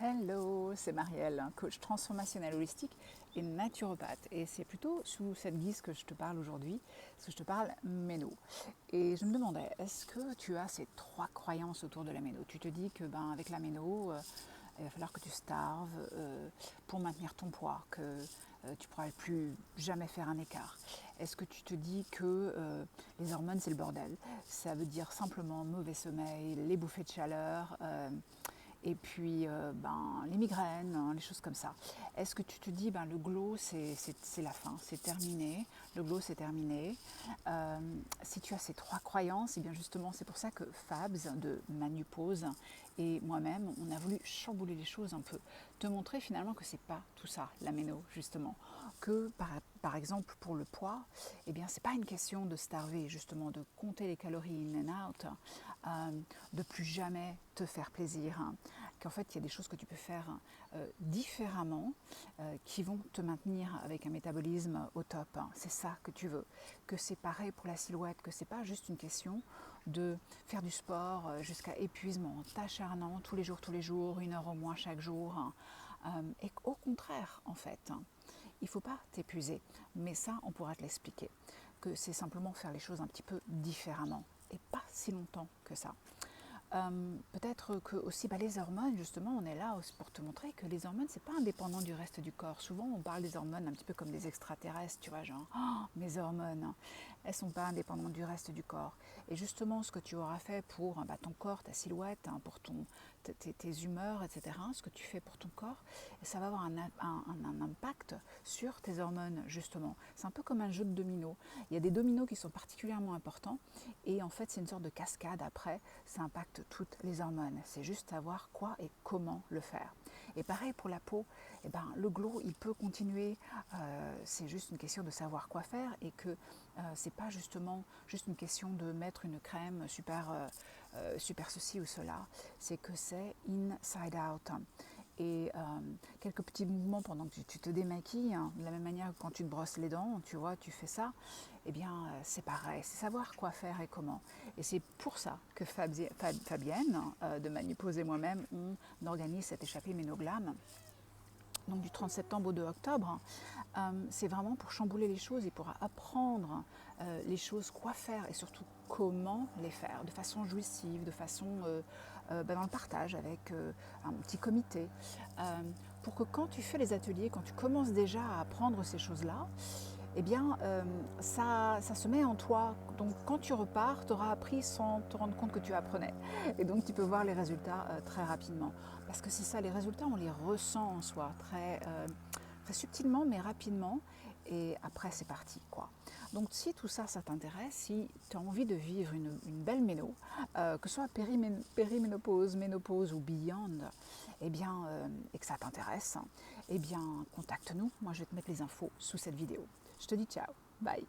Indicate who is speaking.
Speaker 1: Hello, c'est Marielle, coach transformationnel holistique et naturopathe. Et c'est plutôt sous cette guise que je te parle aujourd'hui, parce que je te parle méno. Et je me demandais, est-ce que tu as ces trois croyances autour de la méno? Tu te dis que avec la méno, il va falloir que tu starves pour maintenir ton poids, que tu ne pourras plus jamais faire un écart. Est-ce que tu te dis que les hormones c'est le bordel? Ça veut dire simplement mauvais sommeil, les bouffées de chaleur, et puis les migraines, hein, les choses comme ça. Est-ce que tu te dis le glow c'est la fin, c'est terminé, le glow c'est terminé. Si tu as ces trois croyances, et bien justement c'est pour ça que Fabs de Manupause et moi-même on a voulu chambouler les choses un peu, te montrer finalement que c'est pas tout ça la méno justement, que par exemple pour le poids, eh bien c'est pas une question de starver justement, de compter les calories in and out, de plus jamais te faire plaisir, hein, qu'en fait il y a des choses que tu peux faire différemment, qui vont te maintenir avec un métabolisme au top, hein. C'est ça que tu veux, que c'est pareil pour la silhouette, que c'est pas juste une question de faire du sport jusqu'à épuisement, en t'acharnant tous les jours, 1 heure au moins chaque jour, hein, et qu'au contraire en fait, hein, il ne faut pas t'épuiser, mais ça on pourra te l'expliquer, que c'est simplement faire les choses un petit peu différemment et pas si longtemps que ça. Peut-être que aussi les hormones, justement, on est là aussi pour te montrer que les hormones, c'est pas indépendant du reste du corps. Souvent, on parle des hormones un petit peu comme des extraterrestres, tu vois, genre, oh, mes hormones, hein, elles sont pas indépendantes du reste du corps. Et justement, ce que tu auras fait pour ton corps, ta silhouette, hein, pour tes humeurs, etc., ce que tu fais pour ton corps, ça va avoir un impact sur tes hormones, justement. C'est un peu comme un jeu de dominos. Il y a des dominos qui sont particulièrement importants, et en fait, c'est une sorte de cascade après, ça impacte toutes les hormones. C'est juste savoir quoi et comment le faire. Et pareil pour la peau, le glow, il peut continuer. C'est juste une question de savoir quoi faire, et que c'est pas justement juste une question de mettre une crème super ceci ou cela. C'est que c'est inside out. Et quelques petits mouvements pendant que tu te démaquilles, hein, de la même manière que quand tu te brosses les dents, tu vois, tu fais ça, c'est pareil, c'est savoir quoi faire et comment. Et c'est pour ça que Fabienne de Manupause et moi-même, on organise cette échappée Ménoglam, donc du 30 septembre au 2 octobre. C'est vraiment pour chambouler les choses et pour apprendre les choses, quoi faire et surtout comment les faire, de façon jouissive, de façon dans le partage avec un petit comité, pour que quand tu fais les ateliers, quand tu commences déjà à apprendre ces choses-là, ça se met en toi. Donc quand tu repars, tu auras appris sans te rendre compte que tu apprenais. Et donc tu peux voir les résultats très rapidement. Parce que c'est ça, les résultats, on les ressent en soi, très subtilement, mais rapidement. Et après, c'est parti, quoi. Donc si tout ça, ça t'intéresse, si tu as envie de vivre une belle méno, que ce soit périménopause, ménopause ou beyond, et que ça t'intéresse, contacte-nous. Moi, je vais te mettre les infos sous cette vidéo. Je te dis ciao, bye.